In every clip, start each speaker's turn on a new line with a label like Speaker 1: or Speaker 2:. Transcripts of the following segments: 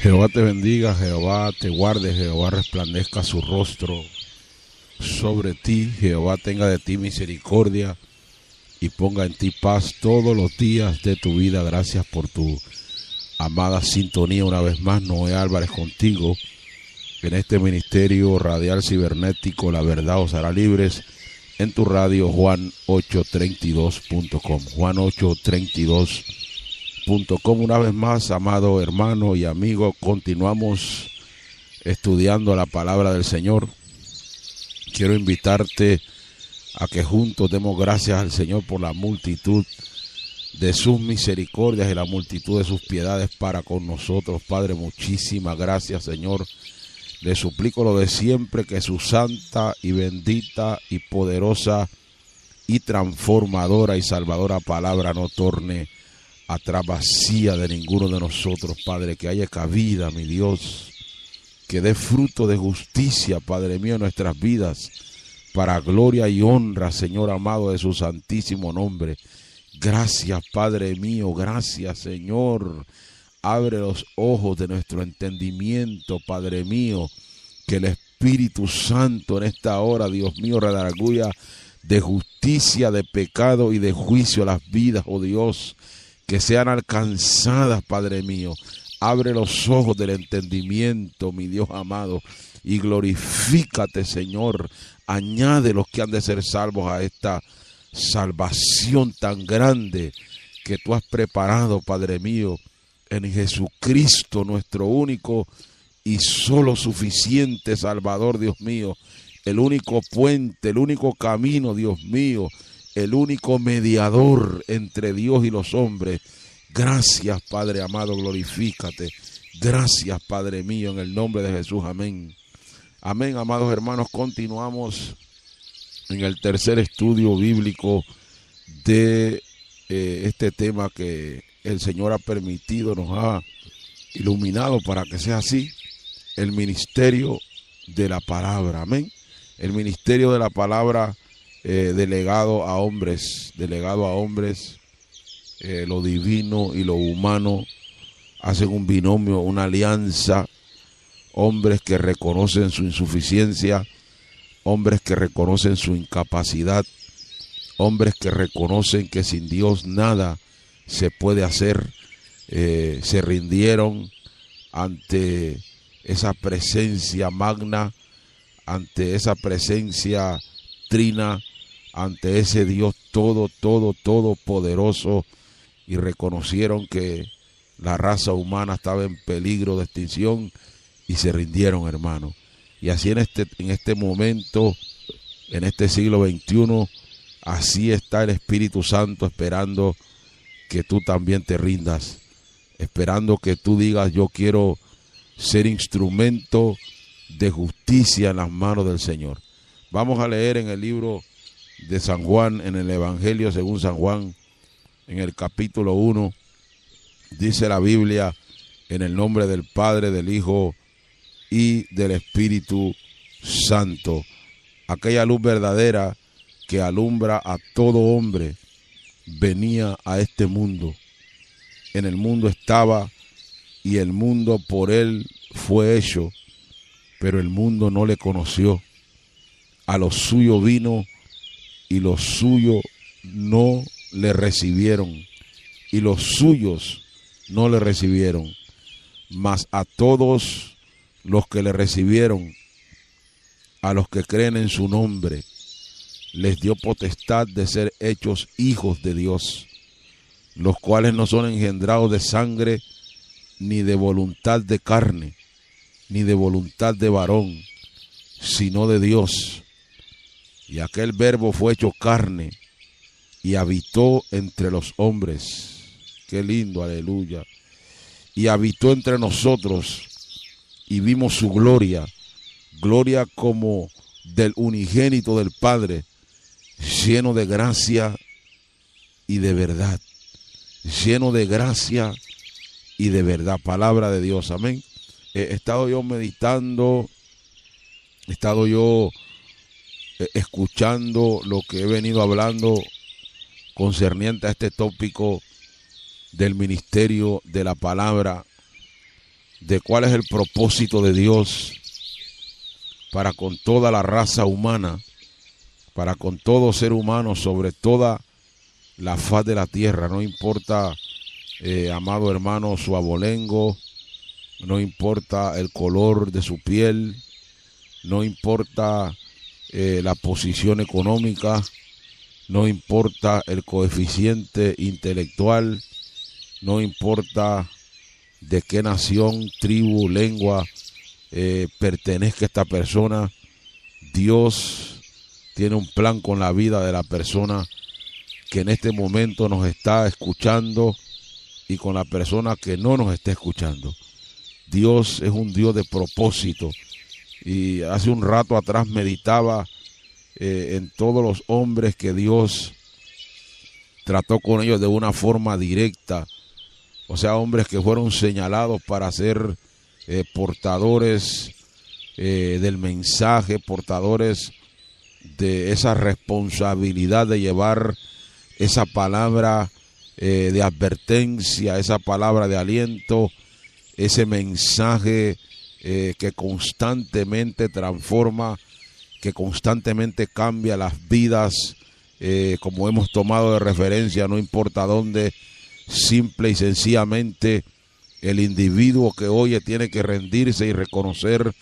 Speaker 1: Jehová te bendiga, Jehová te guarde, Jehová resplandezca su rostro sobre ti, Jehová tenga de ti misericordia y ponga en ti paz todos los días de tu vida. Gracias por tu amada sintonía una vez más. Noé Álvarez contigo en este ministerio radial cibernético. La verdad os hará libres en tu radio Juan832.com. Juan832.com. Una vez más, amado hermano y amigo, continuamos estudiando la palabra del Señor. Quiero invitarte a que juntos demos gracias al Señor por la multitud de sus misericordias y la multitud de sus piedades para con nosotros. Padre, muchísimas gracias, Señor. Le suplico lo de siempre, que su santa y bendita y poderosa y transformadora y salvadora palabra no torne atrás vacía de ninguno de nosotros, Padre, que haya cabida, mi Dios, que dé fruto de justicia, Padre mío, en nuestras vidas, para gloria y honra, Señor amado, de su santísimo nombre. Gracias, Padre mío, gracias, Señor. Abre los ojos de nuestro entendimiento, Padre mío, que el Espíritu Santo en esta hora, Dios mío, redarguya de justicia, de pecado y de juicio a las vidas, oh Dios, que sean alcanzadas, Padre mío. Abre los ojos del entendimiento, mi Dios amado, y glorifícate, Señor. Añade los que han de ser salvos a esta salvación tan grande que tú has preparado, Padre mío, en Jesucristo, nuestro único y solo suficiente Salvador, Dios mío, el único puente, el único camino, Dios mío, el único mediador entre Dios y los hombres. Gracias, Padre amado, glorifícate. Gracias, Padre mío, en el nombre de Jesús, amén. Amén, amados hermanos, continuamos en el tercer estudio bíblico de este tema que el Señor ha permitido, nos ha iluminado para que sea así, el ministerio de la palabra, amén. El ministerio de la palabra delegado a hombres, lo divino y lo humano hacen un binomio, una alianza. Hombres que reconocen su insuficiencia, hombres que reconocen su incapacidad, hombres que reconocen que sin Dios nada se puede hacer, se rindieron ante esa presencia magna, ante esa presencia trina, ante ese Dios todopoderoso, y reconocieron que la raza humana estaba en peligro de extinción y se rindieron, hermano. Y así en este momento, en este siglo XXI, así está el Espíritu Santo esperando que tú también te rindas, esperando que tú digas: yo quiero ser instrumento de justicia en las manos del Señor. Vamos a leer en el libro de San Juan, en el Evangelio según San Juan, en el capítulo 1, dice la Biblia: en el nombre del Padre, del Hijo y del Espíritu Santo. Aquella luz verdadera que alumbra a todo hombre venía a este mundo. En el mundo estaba, y el mundo por él fue hecho, pero el mundo no le conoció. A los suyos vino, y los suyos no le recibieron, y los suyos no le recibieron. Mas a todos los que le recibieron, a los que creen en su nombre, les dio potestad de ser hechos hijos de Dios, los cuales no son engendrados de sangre, ni de voluntad de carne, ni de voluntad de varón, sino de Dios. Y aquel verbo fue hecho carne y habitó entre los hombres. Qué lindo, aleluya. Y habitó entre nosotros, y vimos su gloria, gloria como del unigénito del Padre, lleno de gracia y de verdad. Lleno de gracia y de verdad. Palabra de Dios, amén. He estado yo meditando, he estado yo escuchando lo que he venido hablando concerniente a este tópico del ministerio de la palabra. de cuál es el propósito de Dios para con toda la raza humana, para con todo ser humano sobre toda la faz de la tierra. No importa, amado hermano, su abolengo, no importa el color de su piel, no importa la posición económica, no importa el coeficiente intelectual, no importa de qué nación, tribu, lengua pertenezca esta persona. Dios tiene un plan con la vida de la persona que en este momento nos está escuchando y con la persona que no nos está escuchando. Dios es un Dios de propósito. Y hace un rato atrás meditaba en todos los hombres que Dios trató con ellos de una forma directa. O sea, hombres que fueron señalados para ser portadores del mensaje, portadores de esa responsabilidad de llevar esa palabra de advertencia, esa palabra de aliento, ese mensaje que constantemente transforma, que constantemente cambia las vidas, como hemos tomado de referencia, no importa dónde, simple y sencillamente el individuo que oye tiene que rendirse y reconocer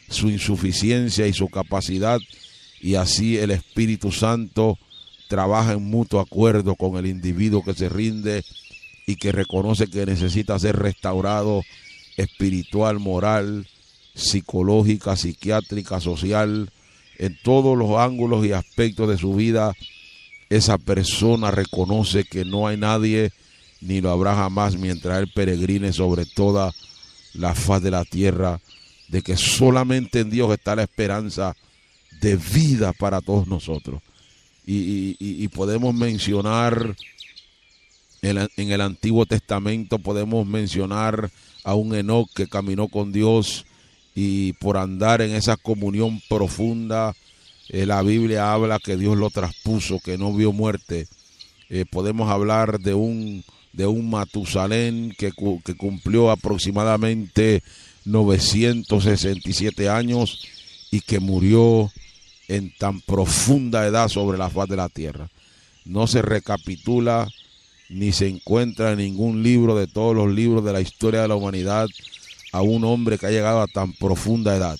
Speaker 1: su insuficiencia y su capacidad, y así el Espíritu Santo trabaja en mutuo acuerdo con el individuo que se rinde y que reconoce que necesita ser restaurado espiritual, moral, psicológica, psiquiátrica, social, en todos los ángulos y aspectos de su vida. Esa persona reconoce que no hay nadie ni lo habrá jamás mientras él peregrine sobre toda la faz de la tierra, de que solamente en Dios está la esperanza de vida para todos nosotros. Y podemos mencionar en el Antiguo Testamento, podemos mencionar a un Enoc que caminó con Dios, y por andar en esa comunión profunda, la Biblia habla que Dios lo traspuso, que no vio muerte. Podemos hablar de un Matusalén que cumplió aproximadamente 967 años y que murió en tan profunda edad sobre la faz de la tierra. No se recapitula ni se encuentra en ningún libro de todos los libros de la historia de la humanidad a un hombre que ha llegado a tan profunda edad.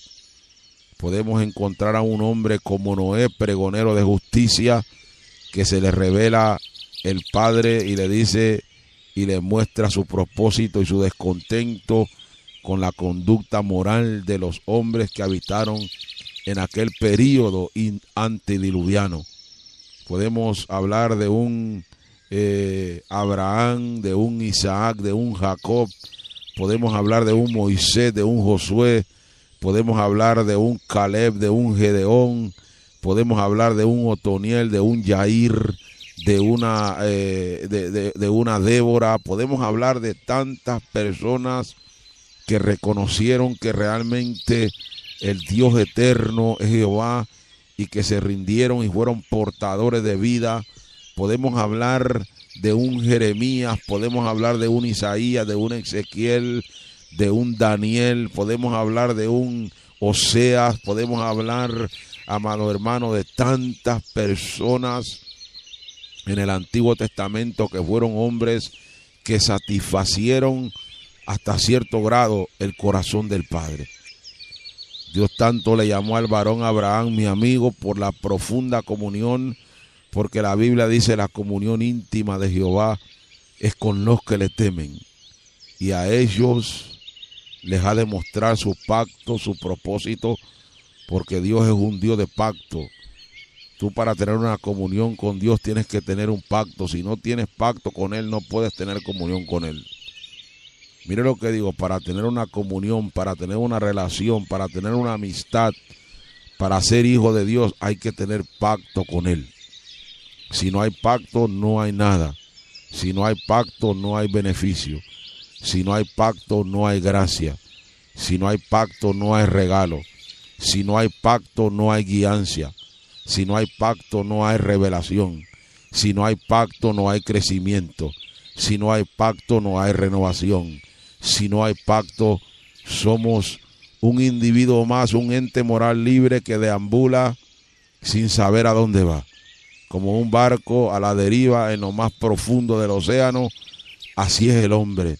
Speaker 1: Podemos encontrar a un hombre como Noé, pregonero de justicia, que se le revela el Padre y le dice y le muestra su propósito y su descontento con la conducta moral de los hombres que habitaron en aquel período antediluviano. Podemos hablar de un Abraham, de un Isaac, de un Jacob. Podemos hablar de un Moisés, de un Josué. Podemos hablar de un Caleb, de un Gedeón. Podemos hablar de un Otoniel, de un Yair, de una Débora. Podemos hablar de tantas personas que reconocieron que realmente el Dios eterno es Jehová y que se rindieron y fueron portadores de vida. Podemos hablar de un Jeremías, podemos hablar de un Isaías, de un Ezequiel, de un Daniel, podemos hablar de un Oseas, podemos hablar, amado hermano, de tantas personas en el Antiguo Testamento que fueron hombres que satisfacieron hasta cierto grado el corazón del Padre. Dios tanto le llamó al varón Abraham, mi amigo, por la profunda comunión, porque la Biblia dice la comunión íntima de Jehová es con los que le temen, y a ellos les ha de mostrar su pacto, su propósito, porque Dios es un Dios de pacto. Tú, para tener una comunión con Dios, tienes que tener un pacto. Si no tienes pacto con Él, no puedes tener comunión con Él. Mire lo que digo, para tener una comunión, para tener una relación, para tener una amistad, para ser hijo de Dios, hay que tener pacto con Él. Si no hay pacto, no hay nada. Si no hay pacto, no hay beneficio. Si no hay pacto, no hay gracia. Si no hay pacto, no hay regalo. Si no hay pacto, no hay guianza. Si no hay pacto, no hay revelación. Si no hay pacto, no hay crecimiento. Si no hay pacto, no hay renovación. Si no hay pacto, Somos un individuo más, un ente moral libre que deambula sin saber a dónde va. Como un barco a la deriva en lo más profundo del océano, así es el hombre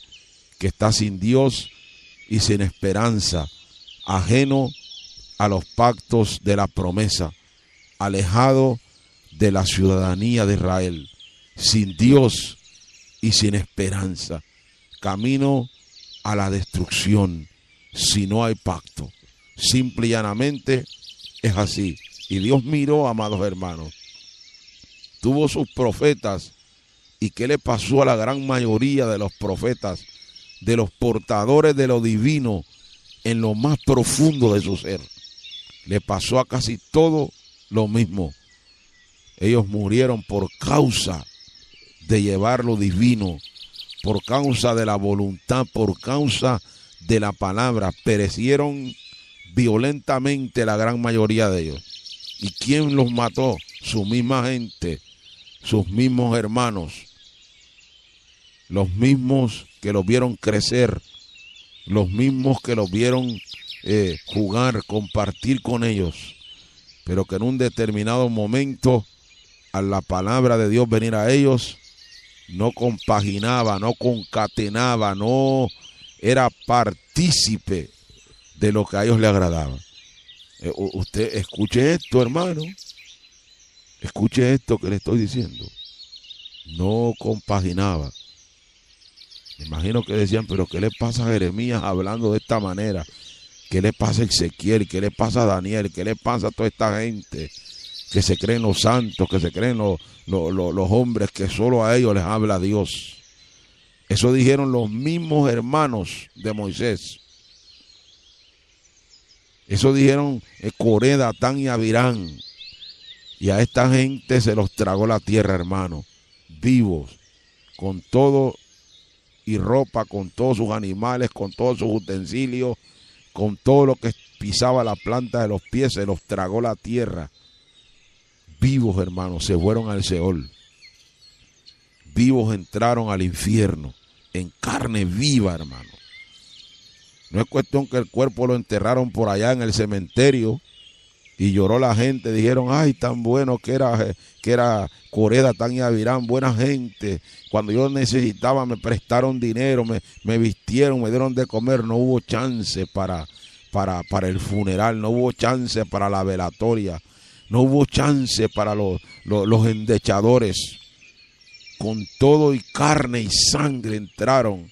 Speaker 1: que está sin Dios y sin esperanza, ajeno a los pactos de la promesa, alejado de la ciudadanía de Israel, sin Dios y sin esperanza, camino a la destrucción si no hay pacto. Simple y llanamente es así. Y Dios miró, amados hermanos, tuvo sus profetas. ¿Y qué le pasó a la gran mayoría de los profetas, de los portadores de lo divino en lo más profundo de su ser? Le pasó a casi todo lo mismo. Ellos murieron por causa de llevar lo divino, por causa de la voluntad, por causa de la palabra. Perecieron violentamente la gran mayoría de ellos. ¿Y quién los mató? Su misma gente, sus mismos hermanos, los mismos que los vieron crecer, los mismos que los vieron jugar, compartir con ellos, pero que en un determinado momento, a la palabra de Dios venir a ellos, no compaginaba, no concatenaba, no era partícipe de lo que a ellos le agradaba. Usted escuche esto, hermano, escuche esto que le estoy diciendo. No compaginaba. Me imagino que decían, pero ¿qué le pasa a Jeremías hablando de esta manera? ¿Qué le pasa a Ezequiel? ¿Qué le pasa a Daniel? ¿Qué le pasa a toda esta gente que se creen los santos, que se creen los hombres que solo a ellos les habla Dios? Eso dijeron los mismos hermanos de Moisés. Eso dijeron Coré, Datán y Abirán. Y a esta gente se los tragó la tierra, hermano, vivos, con todo y ropa, con todos sus animales, con todos sus utensilios, con todo lo que pisaba la planta de los pies, se los tragó la tierra. Vivos, hermanos, se fueron al Seol. Vivos entraron al infierno, en carne viva, hermano. No es cuestión que el cuerpo lo enterraron por allá en el cementerio y lloró la gente. Dijeron, ay, tan bueno que era Coré, Datán y Abirán, buena gente. Cuando yo necesitaba me prestaron dinero, me vistieron, me dieron de comer. No hubo chance para el funeral, no hubo chance para la velatoria, no hubo chance para los endechadores. Con todo y carne y sangre entraron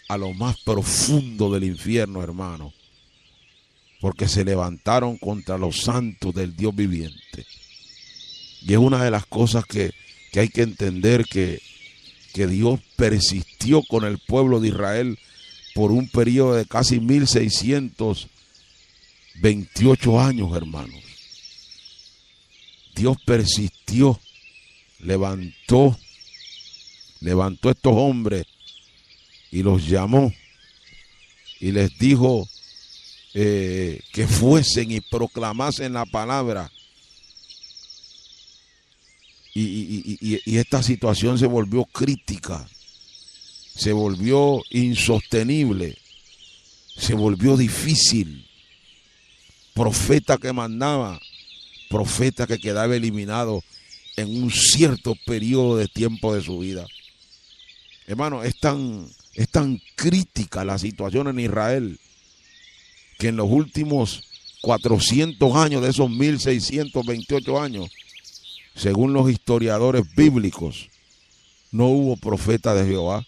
Speaker 1: a lo más profundo del infierno, hermano, porque se levantaron contra los santos del Dios viviente. Y es una de las cosas que hay que entender, que Dios persistió con el pueblo de Israel por un periodo de casi 1628 años, hermanos. Dios persistió, levantó a estos hombres y los llamó y les dijo que fuesen y proclamasen la palabra. Y esta situación se volvió crítica, se volvió insostenible, se volvió difícil. Profeta que mandaba, profeta que quedaba eliminado en un cierto periodo de tiempo de su vida. Hermano, es tan crítica la situación en Israel que en los últimos 400 años de esos 1628 años, según los historiadores bíblicos, no hubo profeta de Jehová.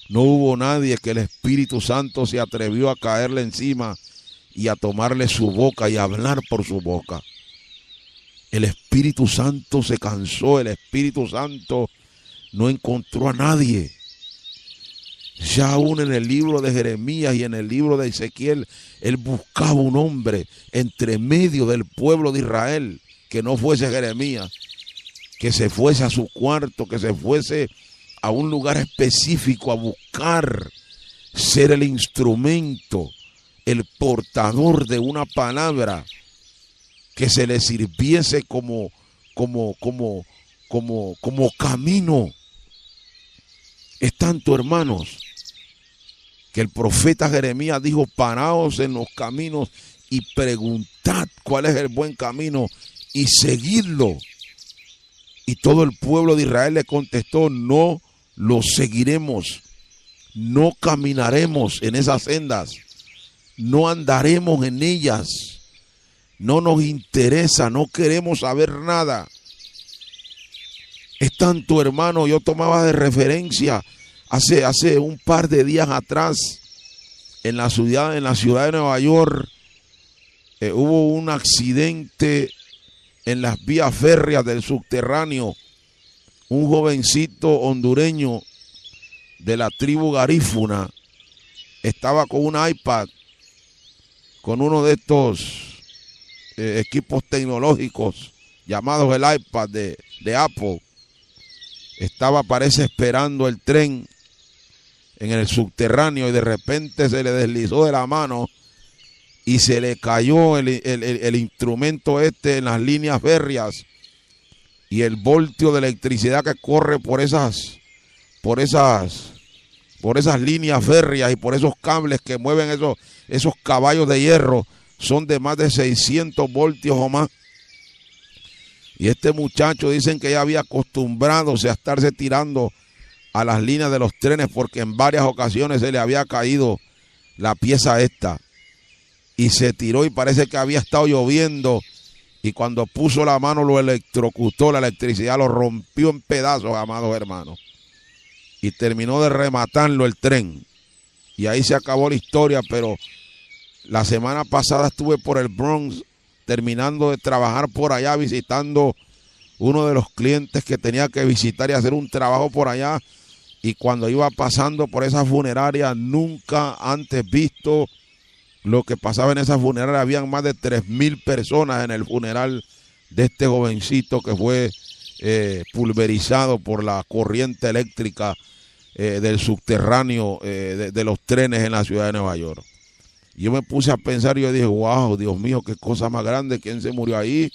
Speaker 1: No hubo nadie que el Espíritu Santo se atrevió a caerle encima y a tomarle su boca y a hablar por su boca. El Espíritu Santo se cansó, el Espíritu Santo no encontró a nadie. Ya aún en el libro de Jeremías y en el libro de Ezequiel, él buscaba un hombre entre medio del pueblo de Israel, que no fuese Jeremías, que se fuese a su cuarto, que se fuese a un lugar específico a buscar ser el instrumento, el portador de una palabra que se le sirviese como camino. Es tanto, hermanos, que el profeta Jeremías dijo: paraos en los caminos y preguntad cuál es el buen camino y seguidlo. Y todo el pueblo de Israel le contestó: no lo seguiremos, no caminaremos en esas sendas, no andaremos en ellas, no nos interesa, no queremos saber nada. Es tanto, hermano, yo tomaba de referencia hace un par de días atrás en la ciudad de Nueva York, hubo un accidente en las vías férreas del subterráneo. Un jovencito hondureño de la tribu garífuna estaba con un iPad, con uno de estos equipos tecnológicos llamados el iPad de Apple. Estaba, parece, esperando el tren en el subterráneo y de repente se le deslizó de la mano y se le cayó el instrumento en las líneas férreas, y el voltio de electricidad que corre por esas líneas férreas y por esos cables que mueven esos caballos de hierro son de más de 600 voltios o más. Y este muchacho, dicen que ya había acostumbrado a estarse tirando a las líneas de los trenes porque en varias ocasiones se le había caído la pieza esta. Y se tiró y parece que había estado lloviendo. Y cuando puso la mano lo electrocutó, la electricidad lo rompió en pedazos, amados hermanos. Y terminó de rematarlo el tren. Y ahí se acabó la historia, pero la semana pasada estuve por el Bronx terminando de trabajar por allá, visitando uno de los clientes que tenía que visitar y hacer un trabajo por allá. Y cuando iba pasando por esa funeraria, nunca antes visto lo que pasaba en esa funeraria. Habían más de 3,000 personas en el funeral de este jovencito que fue pulverizado por la corriente eléctrica del subterráneo de los trenes en la ciudad de Nueva York. Yo me puse a pensar y yo dije: wow, Dios mío, qué cosa más grande, ¿quién se murió ahí?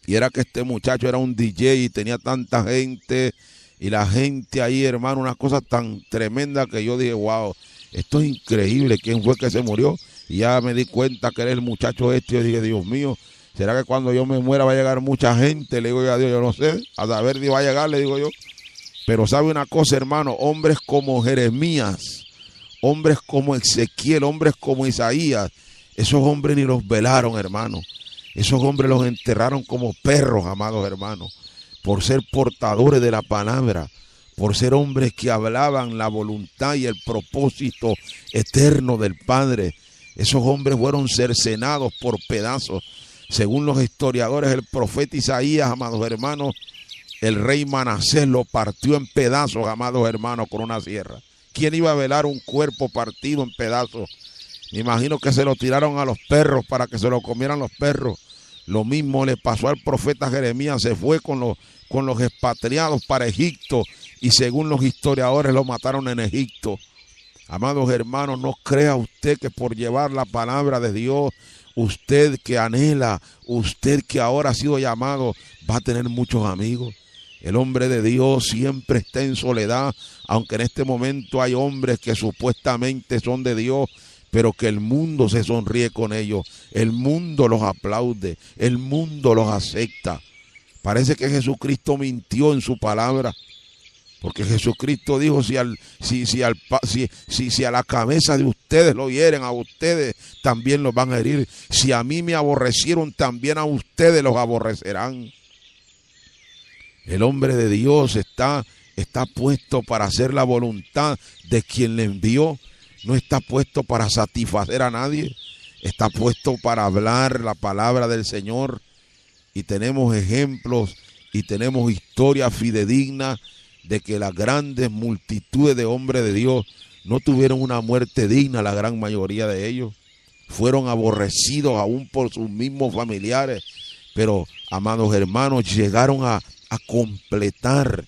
Speaker 1: Y era que este muchacho era un DJ y tenía tanta gente, y la gente ahí, hermano, una cosa tan tremenda que yo dije: wow, esto es increíble, ¿quién fue que se murió? Y ya me di cuenta que era el muchacho este. Yo dije: Dios mío, ¿será que cuando yo me muera va a llegar mucha gente? Le digo yo a Dios: yo no sé, a saber si va a llegar, le digo yo. Pero sabe una cosa, hermano, hombres como Jeremías, hombres como Ezequiel, hombres como Isaías, esos hombres ni los velaron, hermano. Esos hombres los enterraron como perros, amados hermanos, por ser portadores de la palabra, por ser hombres que hablaban la voluntad y el propósito eterno del Padre. Esos hombres fueron cercenados por pedazos. Según los historiadores, el profeta Isaías, amados hermanos, el rey Manasés lo partió en pedazos, amados hermanos, con una sierra. ¿Quién iba a velar un cuerpo partido en pedazos? Me imagino que se lo tiraron a los perros para que se lo comieran los perros. Lo mismo le pasó al profeta Jeremías. Se fue con los expatriados para Egipto y según los historiadores lo mataron en Egipto. Amados hermanos, no crea usted que por llevar la palabra de Dios, usted que anhela, usted que ahora ha sido llamado, va a tener muchos amigos. El hombre de Dios siempre está en soledad, aunque en este momento hay hombres que supuestamente son de Dios, pero que el mundo se sonríe con ellos, el mundo los aplaude, el mundo los acepta. Parece que Jesucristo mintió en su palabra, porque Jesucristo dijo: si a la cabeza de ustedes lo hieren, a ustedes también los van a herir. Si a mí me aborrecieron, también a ustedes los aborrecerán. El hombre de Dios está puesto para hacer la voluntad de quien le envió. No está puesto para satisfacer a nadie. Está puesto para hablar la palabra del Señor. Y tenemos ejemplos y tenemos historias fidedignas de que las grandes multitudes de hombres de Dios no tuvieron una muerte digna. La gran mayoría de ellos fueron aborrecidos aún por sus mismos familiares. Pero, amados hermanos, llegaron a completar,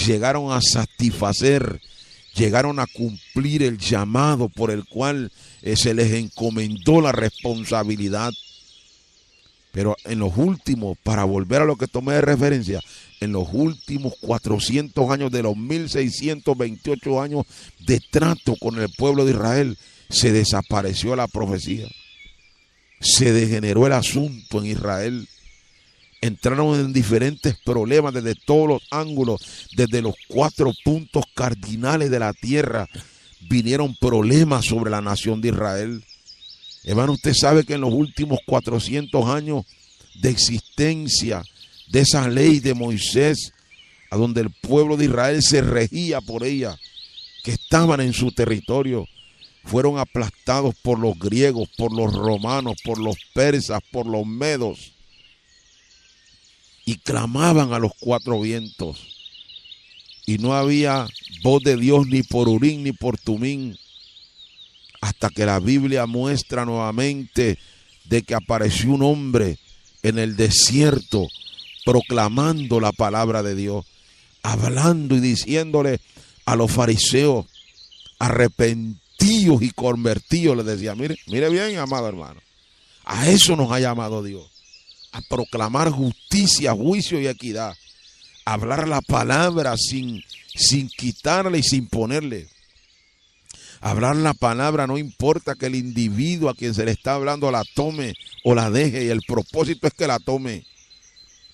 Speaker 1: llegaron a satisfacer, llegaron a cumplir el llamado por el cual se les encomendó la responsabilidad. Pero en los últimos, para volver a lo que tomé de referencia, en los últimos 400 años de los 1628 años de trato con el pueblo de Israel, se desapareció la profecía. Se degeneró el asunto en Israel. Entraron en diferentes problemas desde todos los ángulos, desde los 4 puntos cardinales de la tierra. Vinieron problemas sobre la nación de Israel. Hermano, usted sabe que en los últimos 400 años de existencia de esa ley de Moisés, a donde el pueblo de Israel se regía por ella, que estaban en su territorio, fueron aplastados por los griegos, por los romanos, por los persas, por los medos, y clamaban a los 4 vientos. Y no había voz de Dios ni por Urín ni por Tumín, hasta que la Biblia muestra nuevamente de que apareció un hombre en el desierto proclamando la palabra de Dios, hablando y diciéndole a los fariseos arrepentidos y convertidos, les decía, mire bien, amado hermano, a eso nos ha llamado Dios, a proclamar justicia, juicio y equidad, a hablar la palabra sin quitarle y sin ponerle. Hablar la palabra, no importa que el individuo a quien se le está hablando la tome o la deje, y el propósito es que la tome,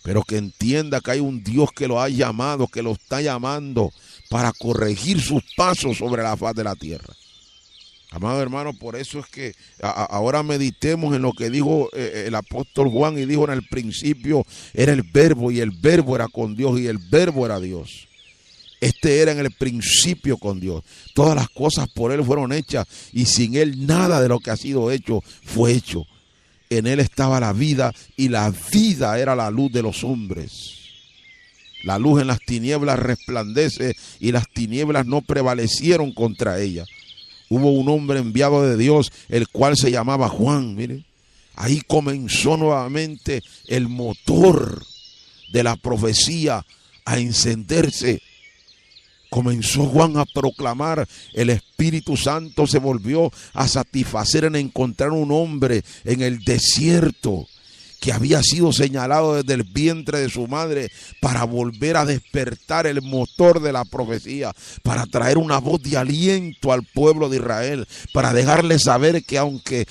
Speaker 1: pero que entienda que hay un Dios que lo ha llamado, que lo está llamando para corregir sus pasos sobre la faz de la tierra. Amado hermano, por eso es que ahora meditemos en lo que dijo el apóstol Juan, y dijo: en el principio era el verbo, y el verbo era con Dios, y el verbo era Dios. Este era en el principio con Dios. Todas las cosas por Él fueron hechas, y sin Él nada de lo que ha sido hecho fue hecho. En Él estaba la vida, y la vida era la luz de los hombres. La luz en las tinieblas resplandece, y las tinieblas no prevalecieron contra ella. Hubo un hombre enviado de Dios, el cual se llamaba Juan. Mire, ahí comenzó nuevamente el motor de la profecía a encenderse. Comenzó Juan a proclamar, el Espíritu Santo se volvió a satisfacer en encontrar un hombre en el desierto que había sido señalado desde el vientre de su madre para volver a despertar el motor de la profecía, para traer una voz de aliento al pueblo de Israel, para dejarle saber que aunque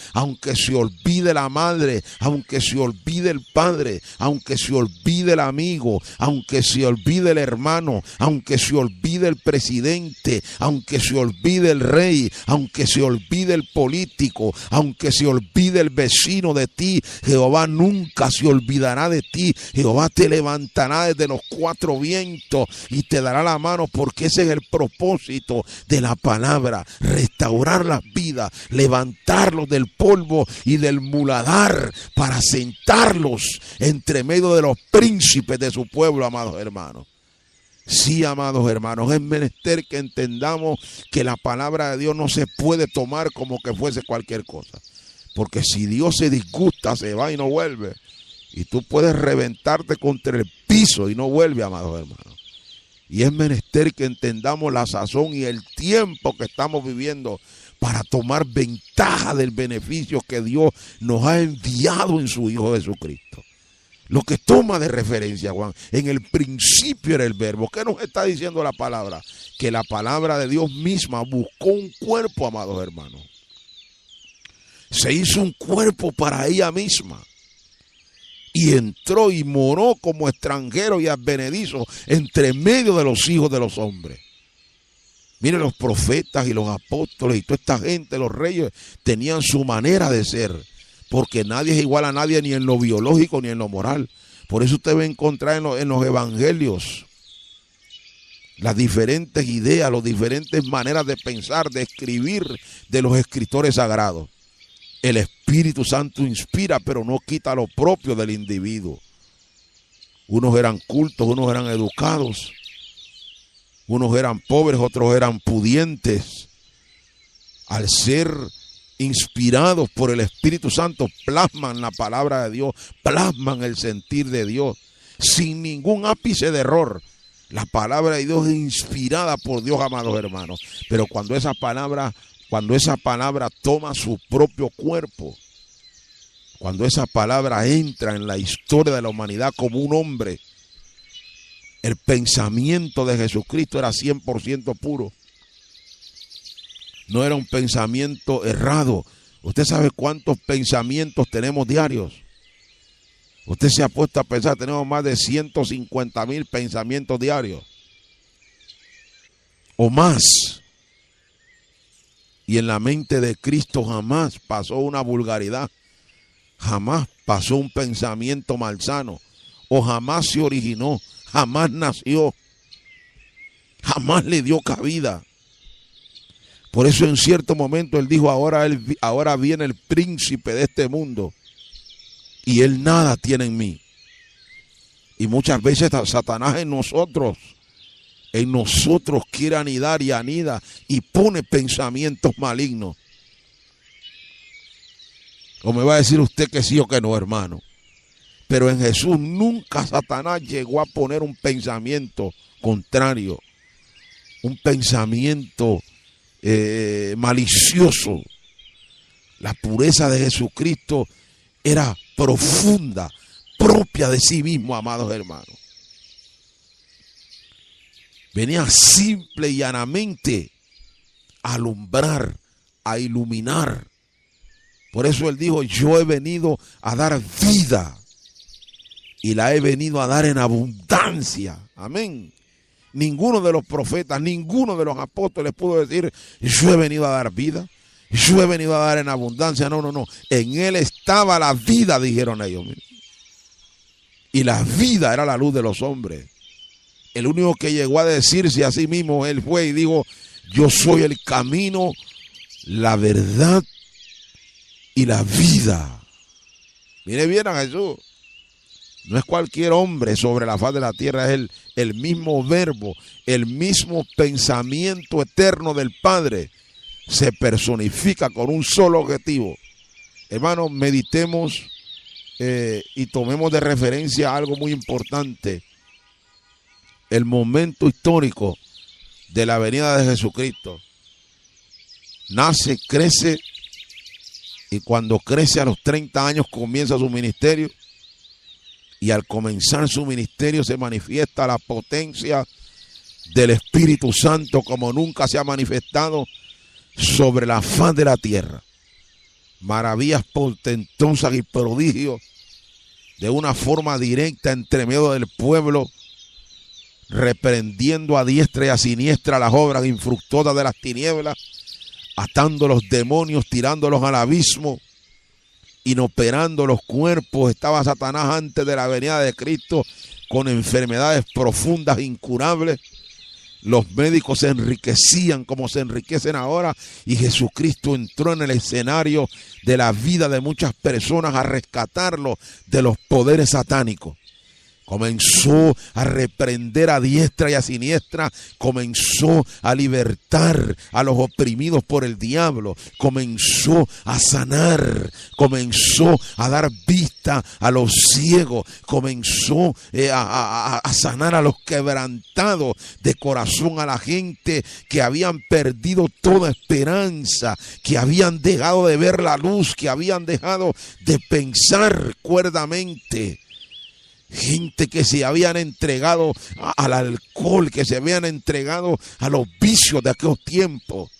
Speaker 1: se olvide la madre, aunque se olvide el padre, aunque se olvide el amigo, aunque se olvide el hermano, aunque se olvide el presidente, aunque se olvide el rey, aunque se olvide el político, aunque se olvide el vecino de ti, Jehová nunca se olvidará de ti. Jehová te levantará desde los 4 vientos y te dará la mano, porque ese es el propósito de la palabra: restaurar las vidas, levantarlos del polvo y del muladar, para sentarlos entre medio de los príncipes de su pueblo, amados hermanos. Sí, amados hermanos, es menester que entendamos que la palabra de Dios no se puede tomar como que fuese cualquier cosa. Porque si Dios se disgusta, se va y no vuelve. Y tú puedes reventarte contra el piso y no vuelve, amados hermanos. Y es menester que entendamos la sazón y el tiempo que estamos viviendo para tomar ventaja del beneficio que Dios nos ha enviado en su Hijo Jesucristo. Lo que toma de referencia Juan: en el principio era el verbo. ¿Qué nos está diciendo la palabra? Que la palabra de Dios misma buscó un cuerpo, amados hermanos. Se hizo un cuerpo para ella misma, y entró y moró como extranjero y advenedizo entre medio de los hijos de los hombres. Miren, los profetas y los apóstoles y toda esta gente, los reyes, tenían su manera de ser, porque nadie es igual a nadie, ni en lo biológico ni en lo moral. Por eso usted va a encontrar en los evangelios las diferentes ideas, las diferentes maneras de pensar, de escribir de los escritores sagrados. El Espíritu Santo inspira, pero no quita lo propio del individuo. Unos eran cultos, unos eran educados, unos eran pobres, otros eran pudientes. Al ser inspirados por el Espíritu Santo, plasman la palabra de Dios, plasman el sentir de Dios, sin ningún ápice de error. La palabra de Dios es inspirada por Dios, amados hermanos. Pero cuando esa palabra toma su propio cuerpo, Cuando esa palabra entra en la historia de la humanidad como un hombre, el pensamiento de Jesucristo era 100% puro. No era un pensamiento errado. Usted sabe cuántos pensamientos tenemos diarios. Usted se ha puesto a pensar, tenemos más de 150,000 pensamientos diarios. O más. Y en la mente de Cristo jamás pasó una vulgaridad. Jamás pasó un pensamiento malsano. O jamás se originó. Jamás nació. Jamás le dio cabida. Por eso en cierto momento él dijo, ahora viene el príncipe de este mundo y él nada tiene en mí. Y muchas veces Satanás en nosotros quiere anidar y anida y pone pensamientos malignos. O me va a decir usted que sí o que no, hermano. Pero en Jesús nunca Satanás llegó a poner un pensamiento contrario, un pensamiento malicioso. La pureza de Jesucristo era profunda, propia de sí mismo, amados hermanos. Venía simple y llanamente a alumbrar, a iluminar. Por eso él dijo, yo he venido a dar vida y la he venido a dar en abundancia. Amén. Ninguno de los profetas, ninguno de los apóstoles pudo decir, yo he venido a dar vida, yo he venido a dar en abundancia. No. En él estaba la vida, dijeron ellos. Y la vida era la luz de los hombres. El único que llegó a decirse a sí mismo, él fue y dijo, yo soy el camino, la verdad y la vida. Mire bien a Jesús. No es cualquier hombre sobre la faz de la tierra, es el mismo verbo, el mismo pensamiento eterno del Padre. Se personifica con un solo objetivo. Hermanos, meditemos y tomemos de referencia algo muy importante. El momento histórico de la venida de Jesucristo. Nace, crece y cuando crece a los 30 años comienza su ministerio. Y al comenzar su ministerio se manifiesta la potencia del Espíritu Santo como nunca se ha manifestado sobre la faz de la tierra. Maravillas portentosas y prodigios de una forma directa entre medio del pueblo, reprendiendo a diestra y a siniestra las obras infructuosas de las tinieblas, atando los demonios, tirándolos al abismo, inoperando los cuerpos. Estaba Satanás antes de la venida de Cristo con enfermedades profundas, incurables. Los médicos se enriquecían como se enriquecen ahora y Jesucristo entró en el escenario de la vida de muchas personas a rescatarlos de los poderes satánicos. Comenzó a reprender a diestra y a siniestra, comenzó a libertar a los oprimidos por el diablo, comenzó a sanar, comenzó a dar vista a los ciegos, comenzó a sanar a los quebrantados de corazón, a la gente que habían perdido toda esperanza, que habían dejado de ver la luz, que habían dejado de pensar cuerdamente. Gente que se habían entregado al alcohol, que se habían entregado a los vicios de aquellos tiempos.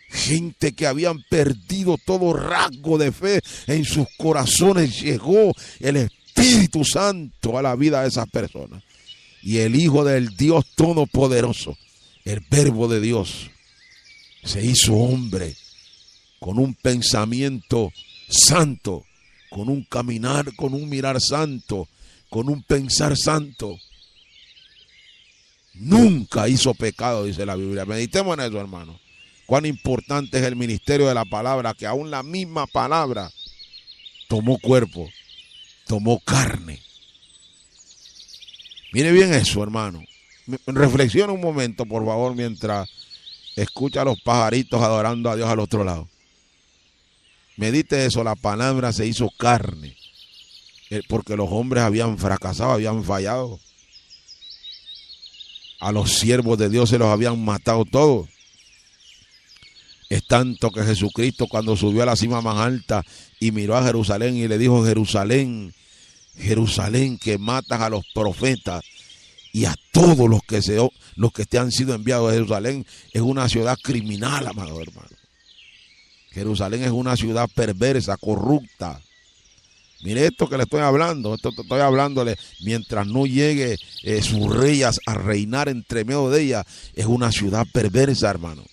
Speaker 1: Gente que habían perdido todo rasgo de fe en sus corazones. Llegó el Espíritu Santo a la vida de esas personas. Y el Hijo del Dios Todopoderoso, el Verbo de Dios, se hizo hombre con un pensamiento santo, con un caminar, con un mirar santo, con un pensar santo. Nunca hizo pecado, dice la Biblia. Meditemos en eso, hermano. Cuán importante es el ministerio de la palabra, que aún la misma palabra tomó cuerpo, tomó carne. Mire bien eso, hermano. Reflexiona un momento, por favor, mientras escucha a los pajaritos adorando a Dios al otro lado. Medite eso, la palabra se hizo carne. Porque los hombres habían fracasado, habían fallado. A los siervos de Dios se los habían matado todos. Es tanto que Jesucristo, cuando subió a la cima más alta y miró a Jerusalén y le dijo: Jerusalén, Jerusalén, que matas a los profetas y a todos los que te han sido enviados a Jerusalén, es una ciudad criminal, amado hermano. Jerusalén es una ciudad perversa, corrupta. Mire esto que le estoy hablando, esto estoy hablándole mientras no llegue sus reyes a reinar entre medio de ella. Es una ciudad perversa, hermano.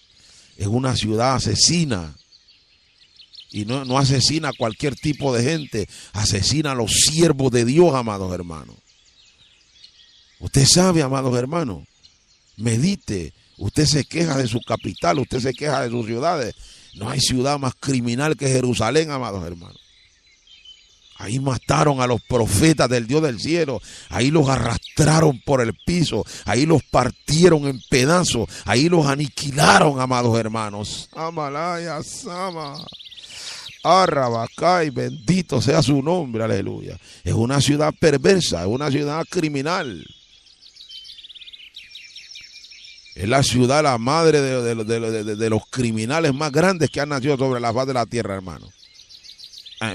Speaker 1: Es una ciudad asesina. Y no asesina a cualquier tipo de gente, asesina a los siervos de Dios, amados hermanos. Usted sabe, amados hermanos, medite. Usted se queja de su capital, usted se queja de sus ciudades. No hay ciudad más criminal que Jerusalén, amados hermanos. Ahí mataron a los profetas del Dios del cielo. Ahí los arrastraron por el piso. Ahí los partieron en pedazos. Ahí los aniquilaron, amados hermanos. Amalaya, Sama. Arrabacay, bendito sea su nombre, aleluya. Es una ciudad perversa, es una ciudad criminal. Es la ciudad, la madre de los criminales más grandes que han nacido sobre la faz de la tierra, hermano.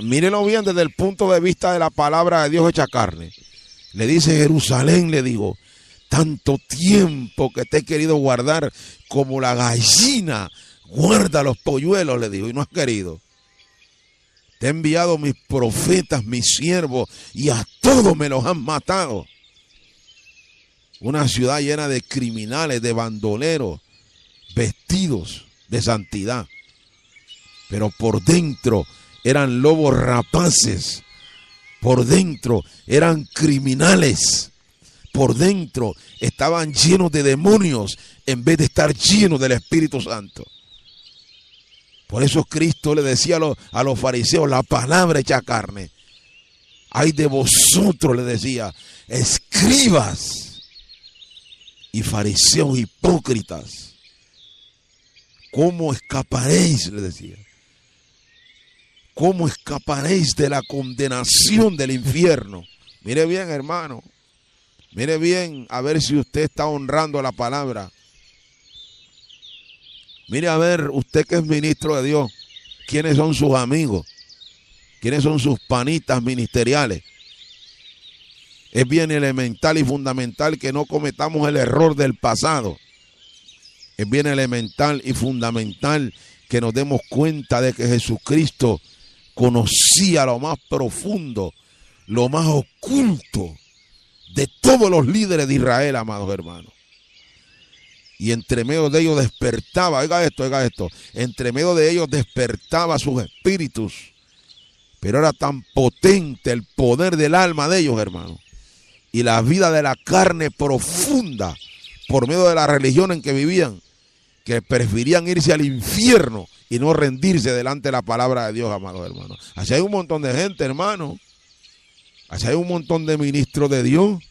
Speaker 1: Mírenlo bien desde el punto de vista de la palabra de Dios hecha carne. Le dice: Jerusalén, le digo, tanto tiempo que te he querido guardar como la gallina guarda los polluelos, le digo, y no has querido. Te he enviado mis profetas, mis siervos, y a todos me los han matado. Una ciudad llena de criminales, de bandoleros, vestidos de santidad. Pero por dentro eran lobos rapaces. Por dentro eran criminales. Por dentro estaban llenos de demonios en vez de estar llenos del Espíritu Santo. Por eso Cristo le decía a los fariseos, la palabra hecha carne: ay de vosotros, le decía, escribas y fariseos hipócritas, ¿cómo escaparéis?, le decía. ¿Cómo escaparéis de la condenación del infierno? Mire bien, hermano. Mire bien, a ver si usted está honrando la palabra. Mire a ver, usted que es ministro de Dios, ¿quiénes son sus amigos? ¿Quiénes son sus panitas ministeriales? Es bien elemental y fundamental que no cometamos el error del pasado. Es bien elemental y fundamental que nos demos cuenta de que Jesucristo conocía lo más profundo, lo más oculto de todos los líderes de Israel, amados hermanos. Y entre medio de ellos despertaba, oiga esto, entre medio de ellos despertaba sus espíritus. Pero era tan potente el poder del alma de ellos, hermanos, y la vida de la carne profunda por medio de la religión en que vivían, que preferían irse al infierno y no rendirse delante de la palabra de Dios, amados hermanos. Así hay un montón de gente, hermano. Así hay un montón de ministros de Dios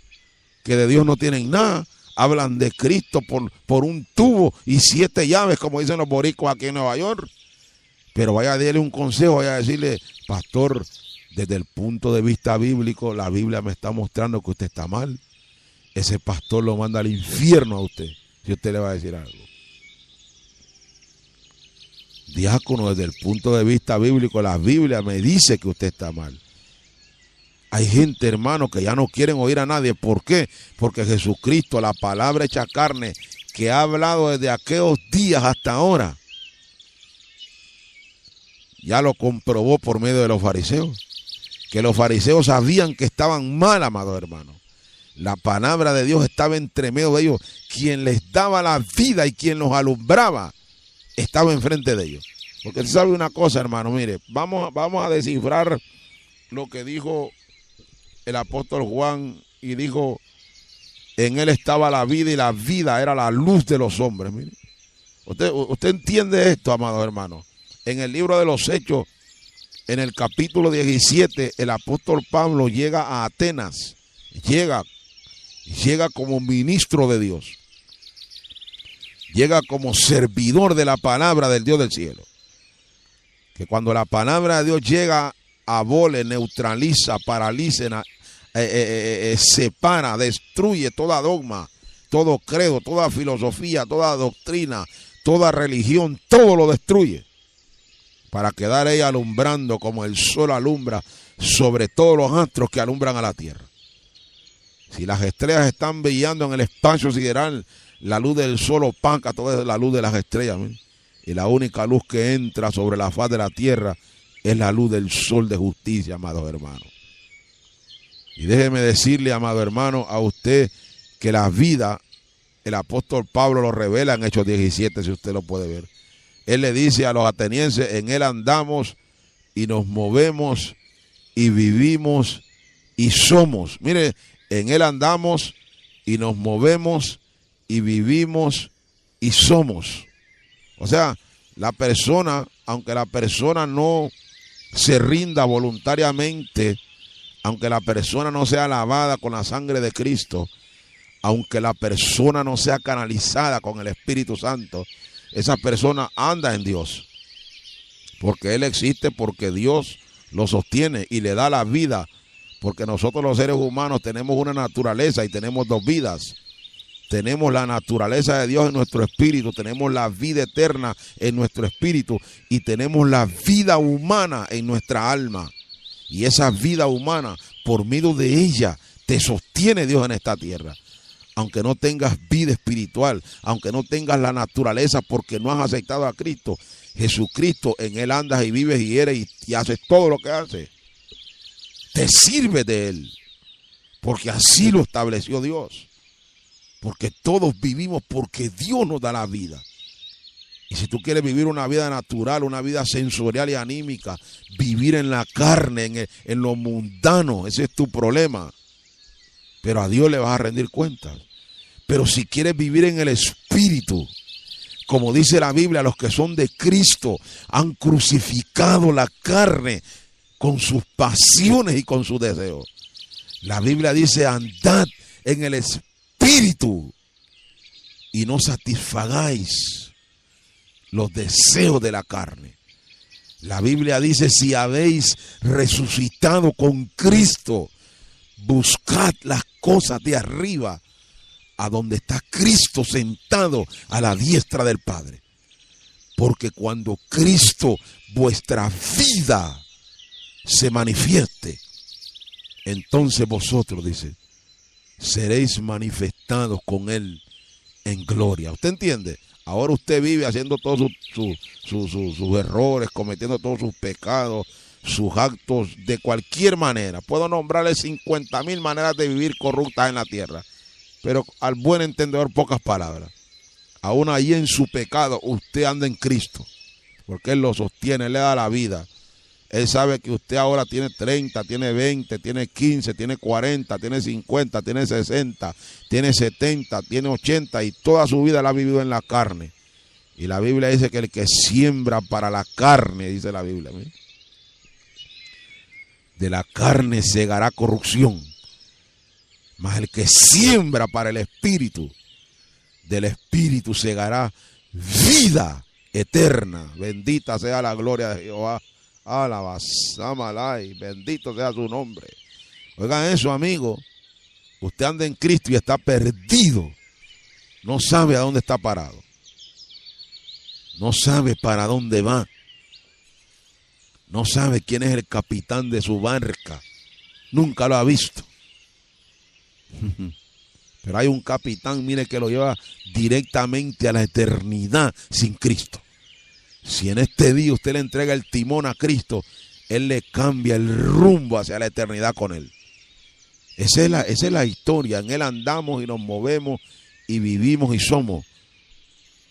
Speaker 1: que de Dios no tienen nada. Hablan de Cristo por un tubo y 7 llaves, como dicen los boricuas aquí en Nueva York. Pero vaya a darle un consejo, vaya a decirle: pastor, desde el punto de vista bíblico, la Biblia me está mostrando que usted está mal. Ese pastor lo manda al infierno a usted, si usted le va a decir algo. Diácono, desde el punto de vista bíblico, la Biblia me dice que usted está mal. Hay gente, hermano, que ya no quieren oír a nadie. ¿Por qué? Porque Jesucristo, la palabra hecha carne, que ha hablado desde aquellos días hasta ahora, ya lo comprobó por medio de los fariseos. Que los fariseos sabían que estaban mal, amados hermanos. La palabra de Dios estaba entre medio de ellos. Quien les daba la vida y quien los alumbraba estaba enfrente de ellos. Porque usted sabe una cosa, hermano, mire, vamos a descifrar lo que dijo el apóstol Juan, y dijo: en él estaba la vida y la vida era la luz de los hombres. Mire, usted entiende esto, amados hermanos. En el libro de los Hechos, en el capítulo 17, el apóstol Pablo llega a Atenas, llega como ministro de Dios, llega como servidor de la palabra del Dios del cielo. Que cuando la palabra de Dios llega, abole, neutraliza, paraliza, separa, destruye toda dogma, todo credo, toda filosofía, toda doctrina, toda religión, todo lo destruye, para quedar ella alumbrando como el sol alumbra sobre todos los astros que alumbran a la tierra. Si las estrellas están brillando en el espacio sideral, la luz del sol opaca toda la luz de las estrellas. ¿Ven? Y la única luz que entra sobre la faz de la tierra es la luz del sol de justicia, amados hermanos. Y déjeme decirle, amado hermano, a usted que la vida, el apóstol Pablo lo revela en Hechos 17, si usted lo puede ver. Él le dice a los atenienses, en él andamos y nos movemos y vivimos y somos. Mire, en él andamos y nos movemos y vivimos y somos. O sea, la persona, aunque la persona no se rinda voluntariamente, aunque la persona no sea lavada con la sangre de Cristo, aunque la persona no sea canalizada con el Espíritu Santo, esa persona anda en Dios. Porque Él existe, porque Dios lo sostiene y le da la vida. Porque nosotros los seres humanos tenemos una naturaleza y tenemos dos vidas. Tenemos la naturaleza de Dios en nuestro espíritu, tenemos la vida eterna en nuestro espíritu y tenemos la vida humana en nuestra alma. Y esa vida humana, por medio de ella, te sostiene Dios en esta tierra. Aunque no tengas vida espiritual, aunque no tengas la naturaleza porque no has aceptado a Cristo, Jesucristo, en Él andas y vives y eres y haces todo lo que haces. Te sirve de Él, porque así lo estableció Dios. Porque todos vivimos porque Dios nos da la vida. Y si tú quieres vivir una vida natural, una vida sensorial y anímica, vivir en la carne, en lo mundano, ese es tu problema. Pero a Dios le vas a rendir cuentas. Pero si quieres vivir en el Espíritu, como dice la Biblia, los que son de Cristo han crucificado la carne con sus pasiones y con sus deseos. La Biblia dice, andad en el Espíritu y no satisfagáis los deseos de la carne. La Biblia dice, si habéis resucitado con Cristo, buscad las cosas de arriba, a donde está Cristo sentado a la diestra del Padre. Porque cuando Cristo, vuestra vida, se manifieste, entonces vosotros, dice, seréis manifestados con Él en gloria. ¿Usted entiende? Ahora usted vive haciendo todos sus errores, cometiendo todos sus pecados, sus actos de cualquier manera. Puedo nombrarle 50,000 maneras de vivir corruptas en la tierra, pero al buen entendedor pocas palabras. Aún ahí en su pecado usted anda en Cristo, porque Él lo sostiene, Él le da la vida. Él sabe que usted ahora tiene 30, tiene 20, tiene 15, tiene 40, tiene 50, tiene 60, tiene 70, tiene 80 y toda su vida la ha vivido en la carne. Y la Biblia dice que el que siembra para la carne, dice la Biblia, ¿sí? De la carne segará corrupción, mas el que siembra para el Espíritu, del Espíritu segará vida eterna. Bendita sea la gloria de Jehová. Alabazamalay, bendito sea su nombre. Oigan eso, amigo. Usted anda en Cristo y está perdido. No sabe a dónde está parado. No sabe para dónde va. No sabe quién es el capitán de su barca. Nunca lo ha visto. Pero hay un capitán, mire, que lo lleva directamente a la eternidad sin Cristo. Si en este día usted le entrega el timón a Cristo, Él le cambia el rumbo hacia la eternidad con Él. Esa es la historia. En Él andamos y nos movemos y vivimos y somos.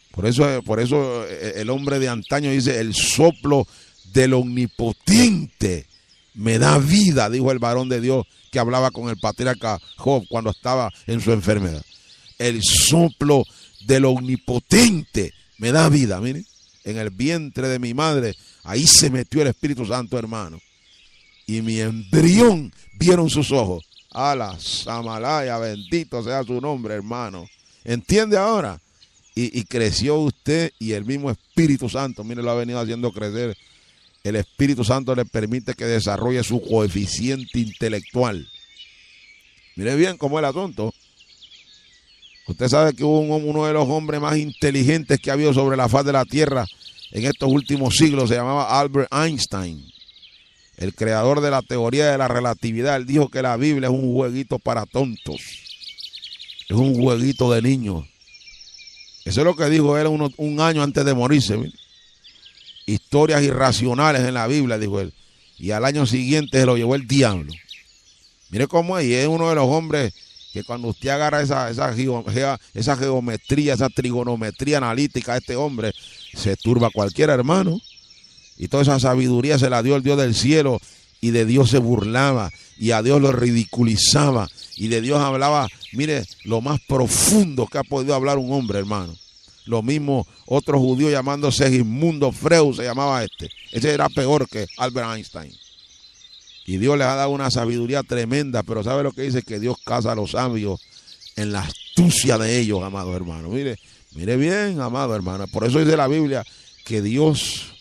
Speaker 1: Por eso el hombre de antaño dice, el soplo del Omnipotente me da vida, dijo el varón de Dios que hablaba con el patriarca Job cuando estaba en su enfermedad. El soplo del Omnipotente me da vida, miren. En el vientre de mi madre, ahí se metió el Espíritu Santo, hermano. Y mi embrión vieron sus ojos. Ala, Samalaya, bendito sea su nombre, hermano. ¿Entiende ahora? Y creció usted y el mismo Espíritu Santo, mire, lo ha venido haciendo crecer. El Espíritu Santo le permite que desarrolle su coeficiente intelectual. Mire bien cómo es el asunto. Usted sabe que hubo uno de los hombres más inteligentes que ha habido sobre la faz de la tierra en estos últimos siglos, se llamaba Albert Einstein, el creador de la teoría de la relatividad. Él dijo que la Biblia es un jueguito para tontos, es un jueguito de niños. Eso es lo que dijo él un año antes de morirse. ¿Mire? Historias irracionales en la Biblia, dijo él. Y al año siguiente se lo llevó el diablo. Mire cómo es, y es uno de los hombres que cuando usted agarra esa geometría, esa trigonometría analítica de este hombre, se turba cualquier hermano. Y toda esa sabiduría se la dio el Dios del cielo, y de Dios se burlaba, y a Dios lo ridiculizaba, y de Dios hablaba, mire, lo más profundo que ha podido hablar un hombre, hermano. Lo mismo otro judío llamándose Sigmundo Freud se llamaba este. Ese era peor que Albert Einstein. Y Dios les ha dado una sabiduría tremenda, pero ¿sabe lo que dice? Que Dios caza a los sabios en la astucia de ellos, amado hermano. Mire bien, amado hermano. Por eso dice la Biblia que Dios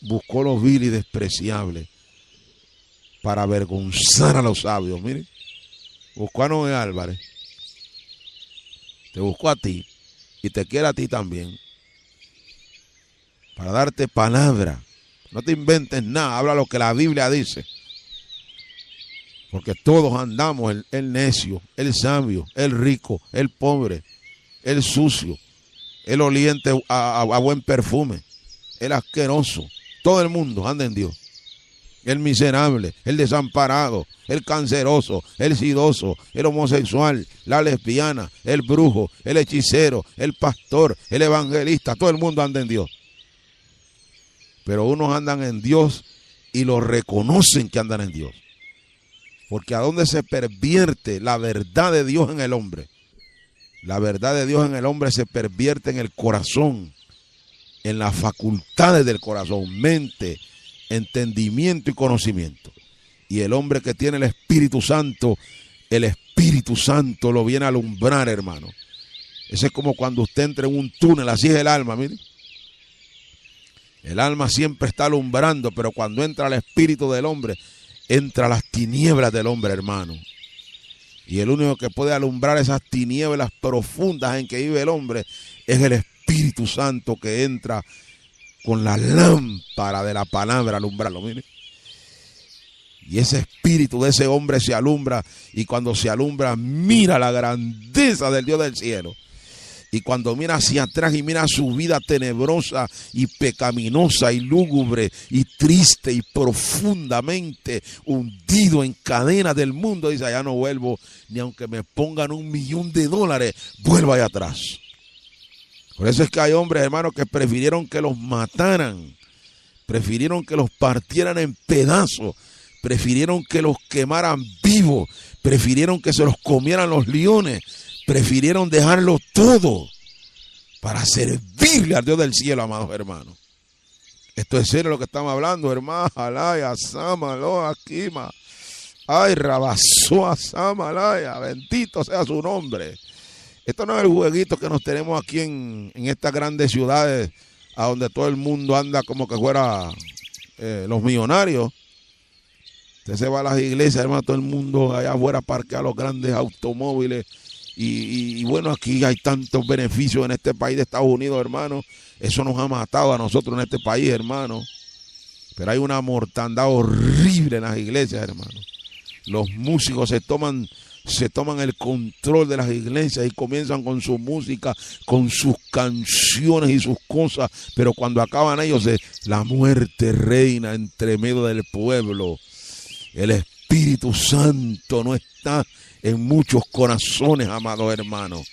Speaker 1: buscó los viles y despreciables para avergonzar a los sabios. Mire, buscó a Noé Álvarez, te buscó a ti y te quiere a ti también, para darte palabra. No te inventes nada, habla lo que la Biblia dice. Porque todos andamos, el necio, el sabio, el rico, el pobre, el sucio, el oliente a buen perfume, el asqueroso. Todo el mundo anda en Dios. El miserable, el desamparado, el canceroso, el sidoso, el homosexual, la lesbiana, el brujo, el hechicero, el pastor, el evangelista. Todo el mundo anda en Dios. Pero unos andan en Dios y lo reconocen que andan en Dios. Porque a dónde se pervierte la verdad de Dios en el hombre. La verdad de Dios en el hombre se pervierte en el corazón, en las facultades del corazón, mente, entendimiento y conocimiento. Y el hombre que tiene el Espíritu Santo lo viene a alumbrar, hermano. Ese es como cuando usted entra en un túnel, así es el alma, mire. El alma siempre está alumbrando, pero cuando entra el espíritu del hombre, entra las tinieblas del hombre, hermano. Y el único que puede alumbrar esas tinieblas profundas en que vive el hombre es el Espíritu Santo, que entra con la lámpara de la palabra a alumbrarlo, mire. Y ese espíritu de ese hombre se alumbra, y cuando se alumbra mira la grandeza del Dios del cielo. Y cuando mira hacia atrás y mira su vida tenebrosa y pecaminosa y lúgubre y triste y profundamente hundido en cadenas del mundo, dice: allá no vuelvo, ni aunque me pongan $1.000.000, vuelvo allá atrás. Por eso es que hay hombres, hermanos, que prefirieron que los mataran, prefirieron que los partieran en pedazos, prefirieron que los quemaran vivos, prefirieron que se los comieran los leones, prefirieron dejarlo todo para servirle al Dios del cielo, amados hermanos. Esto es serio lo que estamos hablando, hermano. Alaya, Samaló, Akima. Ay, Rabasoa, Samalaya. Bendito sea su nombre. Esto no es el jueguito que nos tenemos aquí en estas grandes ciudades, a donde todo el mundo anda como que fuera los millonarios. Usted se va a las iglesias, hermano, todo el mundo allá afuera parquea los grandes automóviles. Y bueno, aquí hay tantos beneficios en este país de Estados Unidos, hermano. Eso nos ha matado a nosotros en este país, hermano. Pero hay una mortandad horrible en las iglesias, hermano. Los músicos se toman el control de las iglesias y comienzan con su música, con sus canciones y sus cosas. Pero cuando acaban ellos, la muerte reina entre medio del pueblo. El Espíritu Santo no está en muchos corazones, amados hermanos.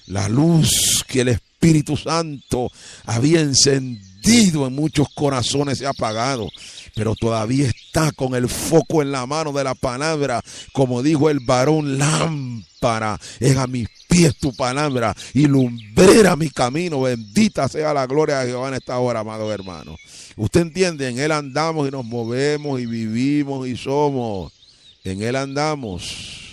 Speaker 1: La luz que el Espíritu Santo había encendido en muchos corazones se ha apagado, pero todavía está con el foco en la mano de la palabra. Como dijo el varón: lámpara es a mis pies tu palabra y lumbrera mi camino. Bendita sea la gloria de Jehová en esta hora, amados hermanos. Usted entiende, en Él andamos y nos movemos y vivimos y somos. En Él andamos.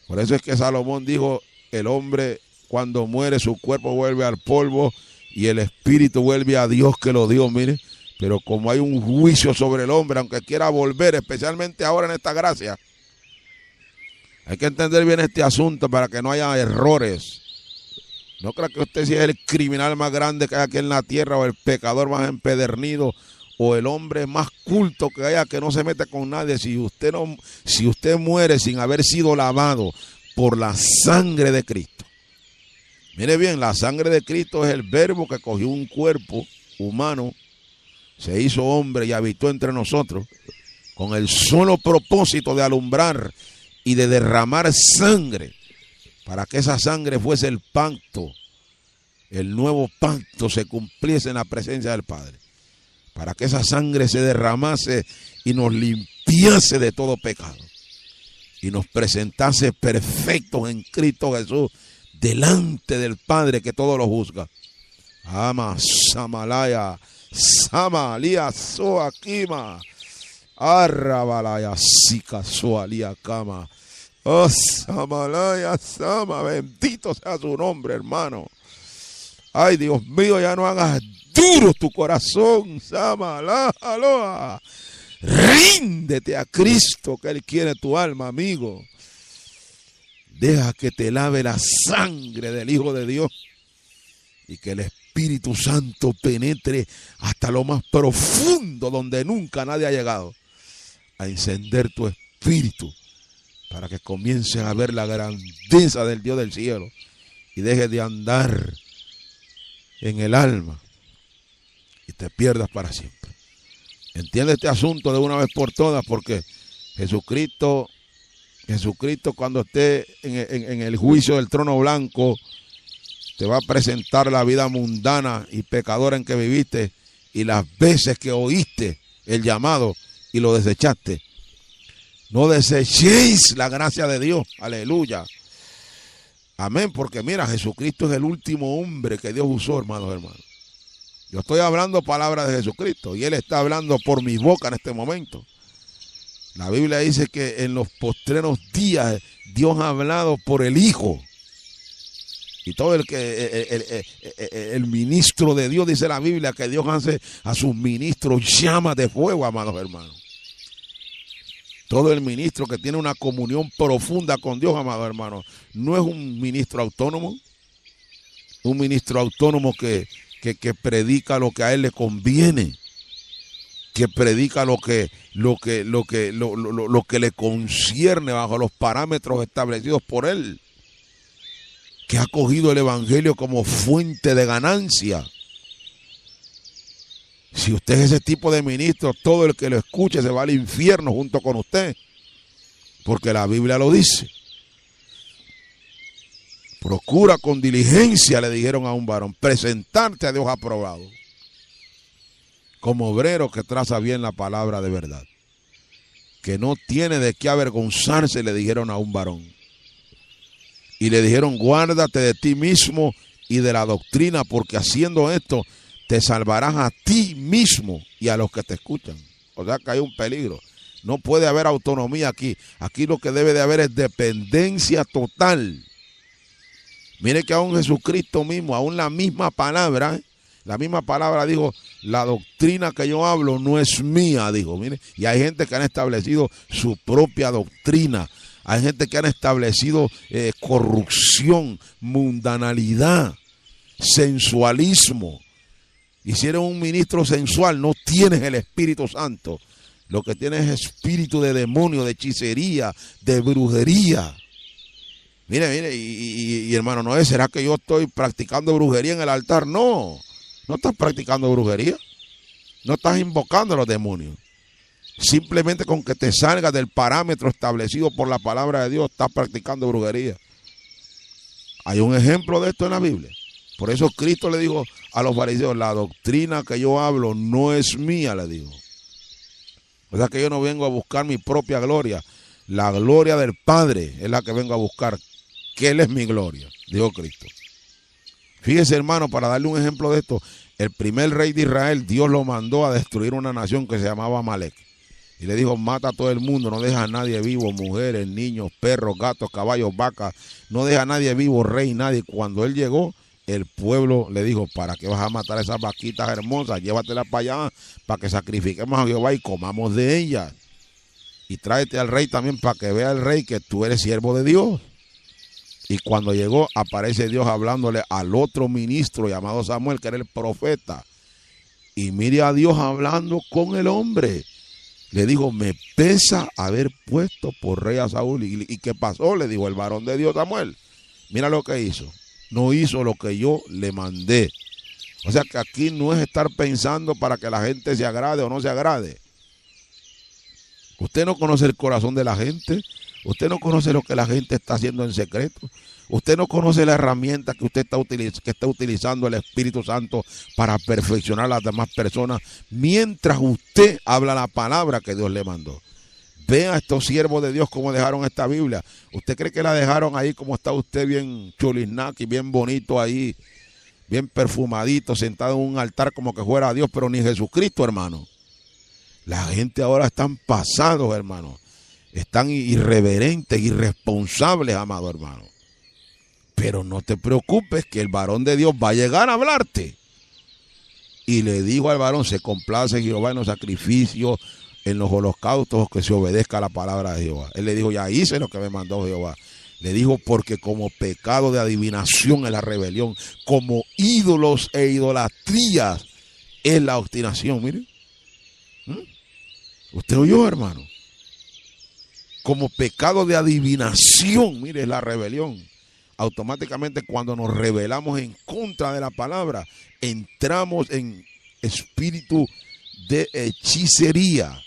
Speaker 1: Por eso es que Salomón dijo: el hombre cuando muere, su cuerpo vuelve al polvo y el espíritu vuelve a Dios que lo dio. Mire, pero como hay un juicio sobre el hombre, aunque quiera volver, especialmente ahora en esta gracia, Hay que entender bien este asunto para que no haya errores. No crea que usted sea el criminal más grande que hay aquí en la tierra, o el pecador más empedernido, o el hombre más culto que haya, que no se mete con nadie. Si usted muere sin haber sido lavado por la sangre de Cristo. Mire bien, la sangre de Cristo es el verbo que cogió un cuerpo humano, se hizo hombre y habitó entre nosotros, con el solo propósito de alumbrar y de derramar sangre, para que esa sangre fuese el pacto, el nuevo pacto se cumpliese en la presencia del Padre, para que esa sangre se derramase y nos limpiase de todo pecado y nos presentase perfectos en Cristo Jesús delante del Padre que todo lo juzga. Ama Samalaya, Samalia Soakima, Arrabalaya Sika Soalia Kama. Oh, Samalaya Sama, bendito sea su nombre, hermano. Ay, Dios mío, ya no hagas duro tu corazón, Samalaya, aloha. Ríndete a Cristo, que Él quiere tu alma, amigo. Deja que te lave la sangre del Hijo de Dios y que el Espíritu Santo penetre hasta lo más profundo, donde nunca nadie ha llegado, a encender tu espíritu, para que comiences a ver la grandeza del Dios del cielo y dejes de andar en el alma y te pierdas para siempre. Entiende este asunto de una vez por todas, porque Jesucristo cuando esté en el juicio del trono blanco, te va a presentar la vida mundana y pecadora en que viviste y las veces que oíste el llamado y lo desechaste. No desechéis la gracia de Dios. Aleluya. Amén. Porque mira, Jesucristo es el último hombre que Dios usó, hermanos. Yo estoy hablando palabras de Jesucristo y Él está hablando por mi boca en este momento. La Biblia dice que en los postreros días Dios ha hablado por el Hijo. Y todo el ministro de Dios, dice la Biblia, que Dios hace a sus ministros llamas de fuego, amados hermanos. Todo el ministro que tiene una comunión profunda con Dios, amados hermanos, no es un ministro autónomo. Un ministro autónomo que predica lo que a él le conviene, que predica lo que le concierne bajo los parámetros establecidos por él, que ha cogido el evangelio como fuente de ganancia. Si usted es ese tipo de ministro, todo el que lo escuche se va al infierno junto con usted, porque la Biblia lo dice. Procura con diligencia, le dijeron a un varón, presentarte a Dios aprobado, como obrero que traza bien la palabra de verdad, que no tiene de qué avergonzarse, le dijeron a un varón. Y le dijeron, guárdate de ti mismo y de la doctrina, porque haciendo esto te salvarás a ti mismo y a los que te escuchan. O sea que hay un peligro. No puede haber autonomía aquí. Aquí lo que debe de haber es dependencia total. Mire que aún Jesucristo mismo, aún la misma palabra dijo, la doctrina que yo hablo no es mía, dijo. Mire, y hay gente que han establecido su propia doctrina. Hay gente que han establecido corrupción, mundanalidad, sensualismo. Y si eres un ministro sensual, no tienes el Espíritu Santo. Lo que tienes es espíritu de demonio, de hechicería, de brujería. Mire, y hermano Noé, ¿será que yo estoy practicando brujería en el altar? No, no estás practicando brujería. No estás invocando a los demonios. Simplemente con que te salgas del parámetro establecido por la palabra de Dios, estás practicando brujería. Hay un ejemplo de esto en la Biblia. Por eso Cristo le dijo a los fariseos, la doctrina que yo hablo no es mía, le dijo. O sea que yo no vengo a buscar mi propia gloria. La gloria del Padre es la que vengo a buscar, que Él es mi gloria, dijo Cristo. Fíjese, hermano, para darle un ejemplo de esto, el primer rey de Israel, Dios lo mandó a destruir una nación que se llamaba Amalek. Y le dijo, mata a todo el mundo, no deja a nadie vivo, mujeres, niños, perros, gatos, caballos, vacas, no deja a nadie vivo, rey, nadie. Cuando él llegó, el pueblo le dijo, ¿para qué vas a matar a esas vaquitas hermosas? Llévatelas para allá, para que sacrifiquemos a Jehová y comamos de ellas. y tráete al rey también para que vea el rey que tú eres siervo de Dios. Y cuando llegó, aparece Dios hablándole al otro ministro llamado Samuel, que era el profeta. Y mire a Dios hablando con el hombre. Le dijo, me pesa haber puesto por rey a Saúl. ¿Y qué pasó? Le dijo el varón de Dios Samuel. Mira lo que hizo. No hizo lo que yo le mandé. O sea que aquí no es estar pensando para que la gente se agrade o no se agrade. Usted no conoce el corazón de la gente. Usted no conoce lo que la gente está haciendo en secreto. Usted no conoce la herramienta que usted está utilizando el Espíritu Santo para perfeccionar a las demás personas mientras usted habla la palabra que Dios le mandó. Vea a estos siervos de Dios cómo dejaron esta Biblia. ¿Usted cree que la dejaron ahí como está usted bien chulisnaki, bien bonito ahí, bien perfumadito, sentado en un altar como que fuera Dios, pero ni Jesucristo, hermano? La gente ahora están pasados, hermano. Están irreverentes, irresponsables, amado hermano. Pero no te preocupes que el varón de Dios va a llegar a hablarte. Y le dijo al varón, se complace Jehová en los sacrificios, en los holocaustos, que se obedezca a la palabra de Jehová. Él le dijo, ya hice lo que me mandó Jehová. Le dijo, porque como pecado de adivinación es la rebelión, como ídolos e idolatrías es la obstinación. Mire. ¿Usted oyó, hermano? Como pecado de adivinación, mire, es la rebelión. Automáticamente cuando nos rebelamos en contra de la palabra, entramos en espíritu de hechicería.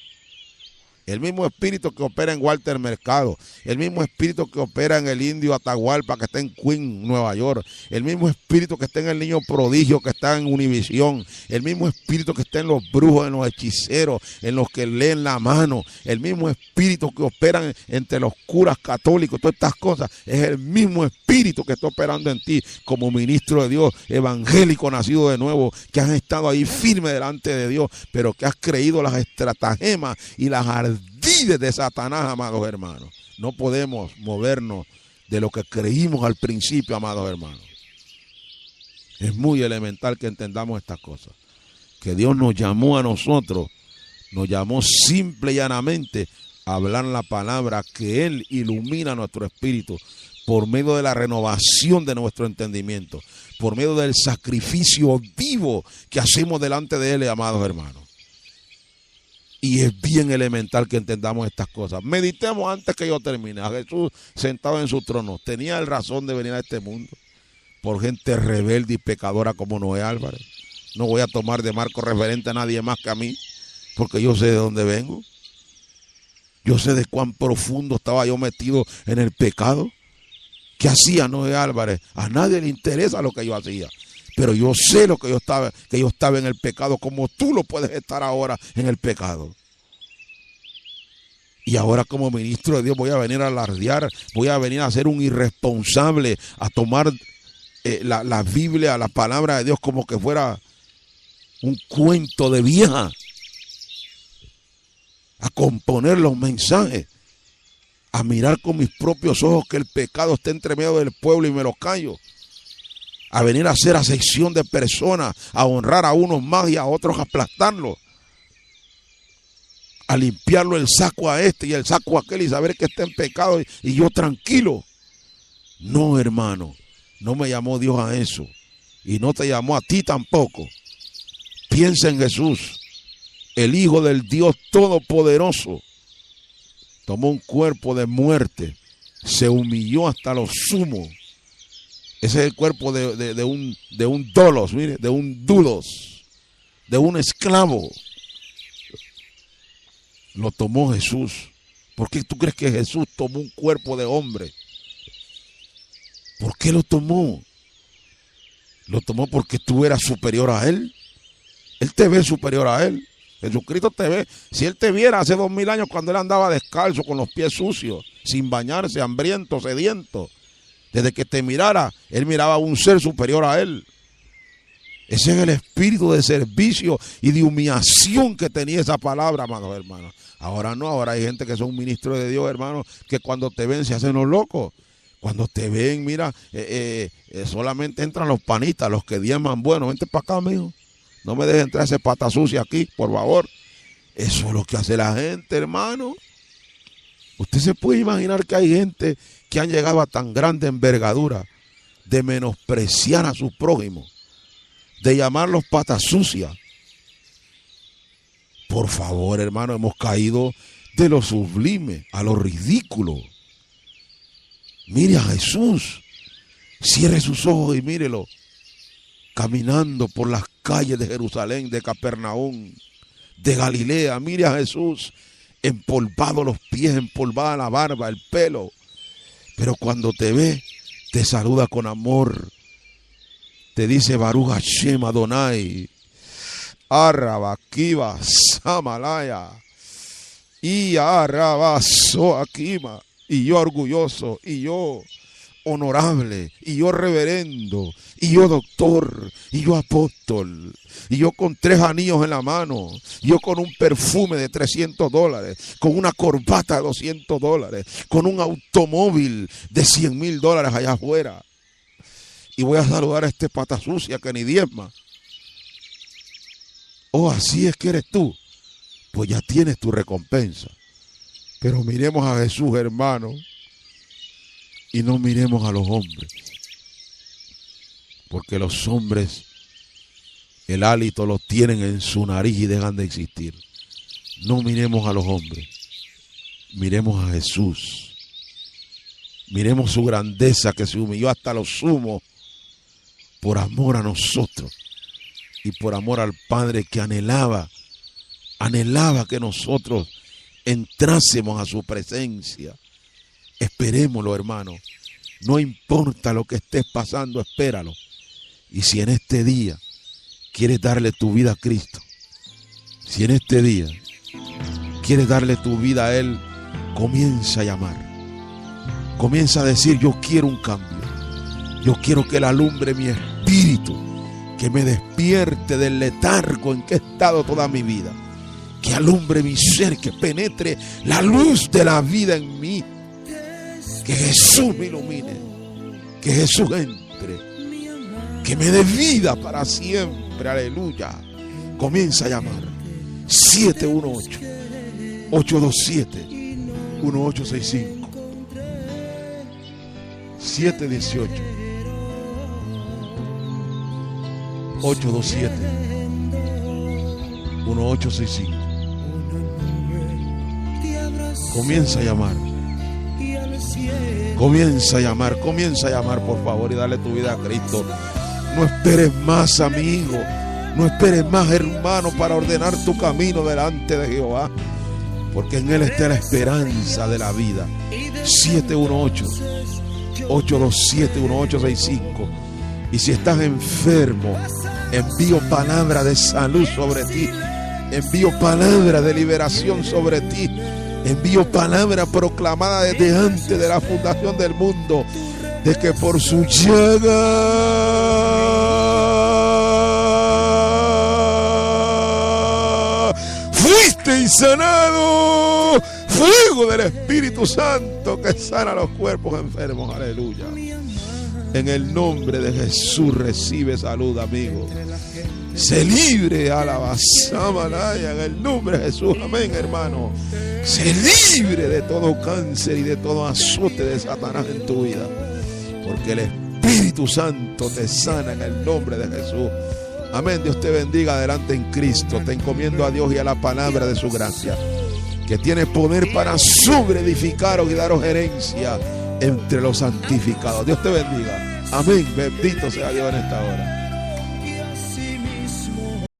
Speaker 1: El mismo espíritu que opera en Walter Mercado, el mismo espíritu que opera en el indio Atahualpa que está en Queen, Nueva York, el mismo espíritu que está en el niño prodigio que está en Univisión, el mismo espíritu que está en los brujos, en los hechiceros, en los que leen la mano, el mismo espíritu que opera entre los curas católicos, todas estas cosas, es el mismo espíritu que está operando en ti como ministro de Dios, evangélico nacido de nuevo, que has estado ahí firme delante de Dios, pero que has creído las estratagemas y las ardides de Satanás, amados hermanos. No podemos movernos de lo que creímos al principio, amados hermanos. Es muy elemental que entendamos estas cosas. Que Dios nos llamó a nosotros, nos llamó simple y llanamente a hablar la palabra, que Él ilumina nuestro espíritu por medio de la renovación de nuestro entendimiento, por medio del sacrificio vivo que hacemos delante de Él, amados hermanos. Y es bien elemental que entendamos estas cosas. Meditemos antes que yo termine. A Jesús sentado en su trono. ¿Tenía el razón de venir a este mundo por gente rebelde y pecadora como Noé Álvarez? No voy a tomar de marco referente a nadie más que a mí, porque yo sé de dónde vengo. Yo sé de cuán profundo estaba yo metido en el pecado. ¿Qué hacía Noé Álvarez? A nadie le interesa lo que yo hacía. Pero yo sé lo que yo estaba en el pecado, como tú lo puedes estar ahora en el pecado. Y ahora como ministro de Dios voy a venir a alardear, voy a venir a ser un irresponsable, a tomar la Biblia, la palabra de Dios como que fuera un cuento de vieja, a componer los mensajes, a mirar con mis propios ojos que el pecado está entre medio del pueblo y me lo callo. A venir a hacer acepción de personas, a honrar a unos más y a otros a aplastarlos, a limpiarlo el saco a este y el saco a aquel y saber que está en pecado y yo tranquilo. No, hermano, no me llamó Dios a eso y no te llamó a ti tampoco. Piensa en Jesús, el Hijo del Dios Todopoderoso. Tomó un cuerpo de muerte, se humilló hasta lo sumo. Ese es el cuerpo de un dolos, mire, de un dulos, de un esclavo. Lo tomó Jesús. ¿Por qué tú crees que Jesús tomó un cuerpo de hombre? ¿Por qué lo tomó? Lo tomó porque tú eras superior a Él. Él te ve superior a Él. Jesucristo te ve. Si Él te viera hace 2000 años cuando Él andaba descalzo, con los pies sucios, sin bañarse, hambriento, sediento. Desde que te mirara, Él miraba a un ser superior a Él. Ese es el espíritu de servicio y de humillación que tenía esa palabra, amados hermanos. Ahora no, ahora hay gente que son ministros de Dios, hermanos, que cuando te ven se hacen los locos. Cuando te ven, mira, solamente entran los panitas, los que diezman. Bueno, vente para acá, mijo. No me dejes entrar ese pata sucia aquí, por favor. Eso es lo que hace la gente, hermano. Usted se puede imaginar que hay gente que han llegado a tan grande envergadura de menospreciar a su prójimo, de llamarlos patas sucias. Por favor, hermano, hemos caído de lo sublime a lo ridículo. Mire a Jesús, cierre sus ojos y mírelo, caminando por las calles de Jerusalén, de Capernaum, de Galilea. Mire a Jesús, empolvado los pies, empolvada la barba, el pelo. Pero cuando te ve, te saluda con amor. Te dice Baruch Hashem Adonai, Arraba, Kiva, Samalaya, y Arraba, Soakima. Y yo orgulloso, y yo honorable, y yo reverendo, y yo doctor, y yo apóstol, y yo con 3 anillos en la mano, y yo con un perfume de $300, con una corbata de $200, con un automóvil de $100,000 allá afuera. Y voy a saludar a este pata sucia que ni diezma. Oh, así es que eres tú. Pues ya tienes tu recompensa. Pero miremos a Jesús, hermano, y no miremos a los hombres. Porque los hombres, el hálito lo tienen en su nariz y dejan de existir. No miremos a los hombres, miremos a Jesús. Miremos su grandeza, que se humilló hasta lo sumo por amor a nosotros y por amor al Padre, que anhelaba que nosotros entrásemos a su presencia. Esperémoslo, hermano. No importa lo que estés pasando, espéralo. Y si en este día quieres darle tu vida a Cristo, si en este día quieres darle tu vida a Él, comienza a llamar. Comienza a decir: yo quiero un cambio. Yo quiero que Él alumbre mi espíritu, que me despierte del letargo en que he estado toda mi vida, que alumbre mi ser, que penetre la luz de la vida en mí, que Jesús me ilumine, que Jesús entre, que me dé vida para siempre. Aleluya. Comienza a llamar. 718-827-1865, 718-827-1865. Comienza a llamar. Comienza a llamar, por favor, y dale tu vida a Cristo. No esperes más, amigo. No esperes más, hermano, para ordenar tu camino delante de Jehová, porque en Él está la esperanza de la vida. 718-827-1865. Y si estás enfermo, envío palabra de salud sobre ti. Envío palabra de liberación sobre ti. Envío palabra proclamada desde antes de la fundación del mundo, de que por su llaga fuiste sanado. Fuego del Espíritu Santo que sana los cuerpos enfermos. Aleluya. En el nombre de Jesús recibe salud, amigo. Sé libre, alabazamanaya, en el nombre de Jesús. Amén, hermano. Sé libre de todo cáncer y de todo azote de Satanás en tu vida, porque el Espíritu Santo te sana en el nombre de Jesús. Amén. Dios te bendiga. Adelante en Cristo. Te encomiendo a Dios y a la palabra de su gracia, que tiene poder para sobreedificaros y daros herencia entre los santificados. Dios te bendiga. Amén. Bendito sea Dios en esta hora.